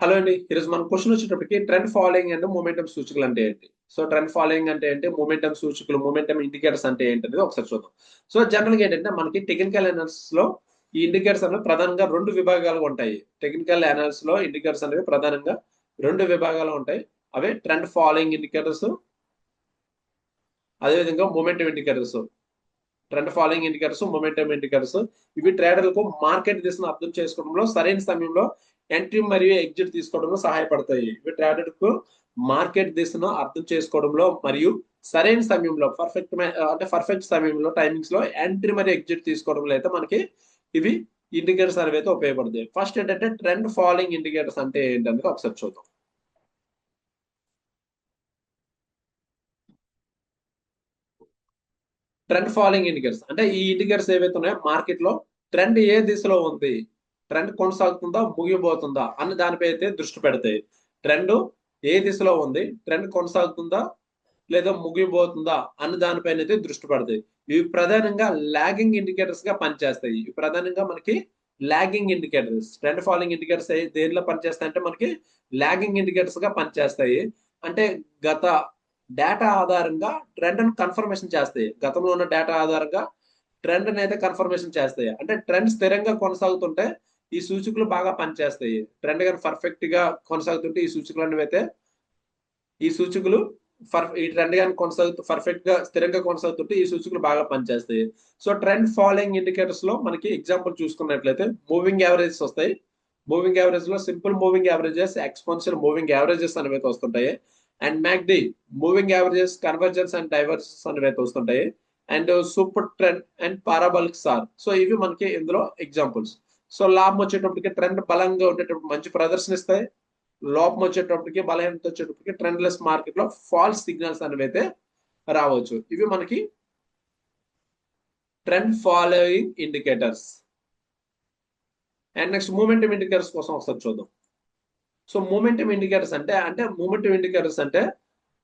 Hello అండి. ఈరోజు మన క్వశ్చన్ వచ్చేటప్పటికి ట్రెండ్ ఫాలోయింగ్ అండ్ మొమెంటం సూచికలు అంటే ఏంటి? సో ట్రెండ్ ఫాలోయింగ్ అంటే ఏంటి? మొమెంటం సూచికలు, మొమెంటం ఇండికేటర్స్ అంటే ఏంటి అనేది ఒకసారి చూద్దాం. సో జనరల్ గా ఏంటంటే మనకి టెక్నికల్ అనాలిసిస్ లో ఈ ఇండికేటర్స్ అనేవి ప్రధానంగా రెండు విభాగాలుగా ఉంటాయి. టెక్నికల్ అనాలిసిస్ లో ఇండికేటర్స్ అనేవి ప్రధానంగా రెండు విభాగాలు ఉంటాయి. అవే ట్రెండ్ ఫాలోయింగ్ ఇండికేటర్స్, అదేవిధంగా momentum indicators. Trend following indicators, momentum indicators ఇవి ట్రేడర్లకు మార్కెట్ దిశను అర్థం చేసుకోవడంలో సరైన సమయంలో ఎంట్రీ మరియు ఎగ్జిట్ తీసుకోవడంలో సహాయపడతాయి. ఇవి ట్రేడర్కు మార్కెట్ దిశను అర్థం చేసుకోవడంలో మరియు సరైన సమయంలో పర్ఫెక్ట్ సమయంలో టైమింగ్స్ లో ఎంట్రీ మరియు ఎగ్జిట్ తీసుకోవడంలో అయితే మనకి ఇవి ఇండికేటర్స్ అనేవి అయితే ఉపయోగపడతాయి. ఫస్ట్ ఏంటంటే ట్రెండ్ ఫాలోయింగ్ ఇండికేటర్స్ అంటే ఏంటనేది ఒకసారి చూద్దాం. ట్రెండ్ ఫాలోయింగ్ ఇండికేటర్స్ అంటే ఈ ఇండికేటర్స్ ఏవైతే ఉన్నాయో మార్కెట్ లో ట్రెండ్ ఏ దిశలో ఉంది, ట్రెండ్ కొనసాగుతుందా ముగిపోతుందా అన్న దానిపై అయితే దృష్టి పెడతాయి. ట్రెండ్ ఏ దిశలో ఉంది, ట్రెండ్ కొనసాగుతుందా లేదా ముగిపోతుందా అన్న దానిపైన అయితే దృష్టి పెడతాయి. ఇవి ప్రధానంగా లాగింగ్ ఇండికేటర్స్ గా పనిచేస్తాయి. ఇవి ప్రధానంగా మనకి lagging indicators, trend following indicators దేనిలో పనిచేస్తాయి అంటే మనకి లాగింగ్ ఇండికేటర్స్ గా పనిచేస్తాయి. అంటే గత డేటా ఆధారంగా ట్రెండ్ కన్ఫర్మేషన్ చేస్తాయి. గతంలో ఉన్న డేటా ఆధారంగా ట్రెండ్ అయితే కన్ఫర్మేషన్ చేస్తాయి. అంటే ట్రెండ్ స్థిరంగా కొనసాగుతుంటే ఈ సూచికలు బాగా పనిచేస్తాయి. ట్రెండ్ కానీ పర్ఫెక్ట్ గా కొనసాగుతుంటే ఈ సూచికలు అనేవి అయితే ఈ సూచికలు ఈ ట్రెండ్ కానీ పర్ఫెక్ట్ గా స్థిరంగా కొనసాగుతుంటే ఈ సూచికలు బాగా పనిచేస్తాయి. సో ట్రెండ్ ఫాలోయింగ్ ఇండికేటర్స్ లో మనకి ఎగ్జాంపుల్ చూసుకున్నట్లయితే మూవింగ్ యావరేజెస్ వస్తాయి. మూవింగ్ యావరేజ్ లో simple moving averages, exponential moving averages అనేవి అయితే వస్తుంటాయి. And MACD moving averages, convergence and divergence అనేవి అయితే వస్తుంటాయి. And super trend and parabolic SAR. So ఇవి మనకి ఇందులో ఎగ్జాంపుల్స్. సో లాభం వచ్చేటప్పటికి ట్రెండ్ బలంగా ఉండేటప్పుడు మంచి ప్రదర్శన ఇస్తాయి. లోపం వచ్చేటప్పటికి, బలహీనత వచ్చేటప్పటికి ట్రెండ్లెస్ మార్కెట్ లో ఫాల్స్ సిగ్నల్స్ అనేవి అయితే రావచ్చు. ఇవి మనకి trend following indicators. And next momentum indicators కోసం ఒకసారి చూద్దాం. సో మూమెంటం ఇండికేటర్స్ అంటే మూమెంటం ఇండికేటర్స్ అంటే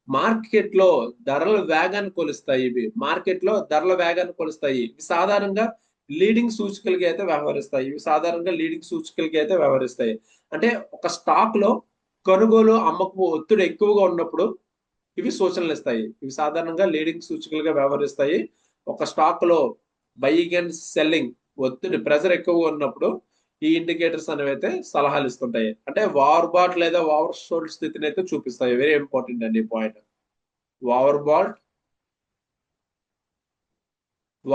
మార్కెట్ లో ధరల వేగాన్ని కొలుస్తాయి. ఇవి మార్కెట్ లో ధరల వేగాన్ని కొలుస్తాయి. ఇవి సాధారణంగా లీడింగ్ సూచికలకి అయితే వ్యవహరిస్తాయి. ఇవి సాధారణంగా లీడింగ్ సూచికలకి అయితే వ్యవహరిస్తాయి. అంటే ఒక స్టాక్ లో కొనుగోలు అమ్మకపు ఒత్తిడి ఎక్కువగా ఉన్నప్పుడు ఇవి సూచనలు ఇస్తాయి. ఇవి సాధారణంగా లీడింగ్ సూచికలుగా వ్యవహరిస్తాయి. ఒక స్టాక్ లో బయింగ్ అండ్ సెల్లింగ్ ఒత్తిడి ప్రెజర్ ఎక్కువగా ఉన్నప్పుడు ఈ ఇండికేటర్స్ అనేవి అయితే సలహాలు ఇస్తుంటాయి. అంటే వార్ బాట్ లేదా ఓవర్ సోల్డ్ స్థితిని అయితే చూపిస్తాయి. వెరీ ఇంపార్టెంట్ అండి point. Over bat,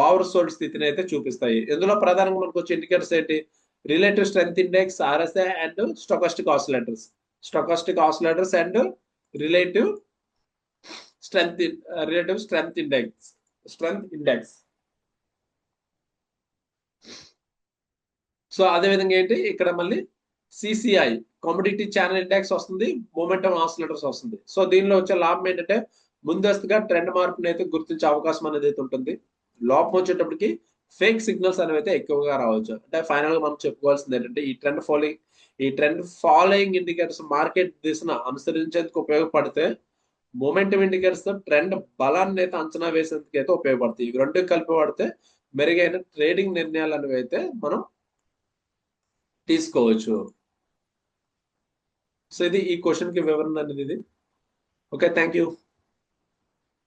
over sold స్థితిని అయితే చూపిస్తాయి. ఇందులో ప్రధానంగా మనకు వచ్చే ఇండికేటర్స్ ఏంటి? Relative strength index, RSI and stochastic oscillators. Stochastic oscillators and relative strength relative strength index. So అదే విధంగా ఏంటి ఇక్కడ మళ్ళీ సిసిఐ కమోడిటీ ఛానల్ ఇండెక్స్ వస్తుంది, మొమెంటం ఆసిలేటర్స్ వస్తుంది. సో దీనిలో వచ్చే లాభం ఏంటంటే ముందస్తుగా ట్రెండ్ మార్పుని అయితే గుర్తించే అవకాశం అనేది అయితే ఉంటుంది. లోపం వచ్చేటప్పటికి ఫేక్ సిగ్నల్స్ అనేవి అయితే ఎక్కువగా రావచ్చు. అంటే ఫైనల్ గా మనం చెప్పుకోవాల్సింది ఏంటంటే ఈ ట్రెండ్ ఫాలోయింగ్ ఇండికేటర్స్ మార్కెట్ దిశను అనుసరించేందుకు ఉపయోగపడితే మొమెంటం ఇండికేటర్స్ తో ట్రెండ్ బలాన్ని అయితే అంచనా వేసేందుకు అయితే ఉపయోగపడతాయి. ఇవి రెండు కలిపి వాడితే మెరుగైన ట్రేడింగ్ నిర్ణయాలు అనేవి అయితే మనం తీసుకోవచ్చు. సో ఇది ఈ క్వశ్చన్ కి వివరణ అనేది ఇది. Okay, thank you.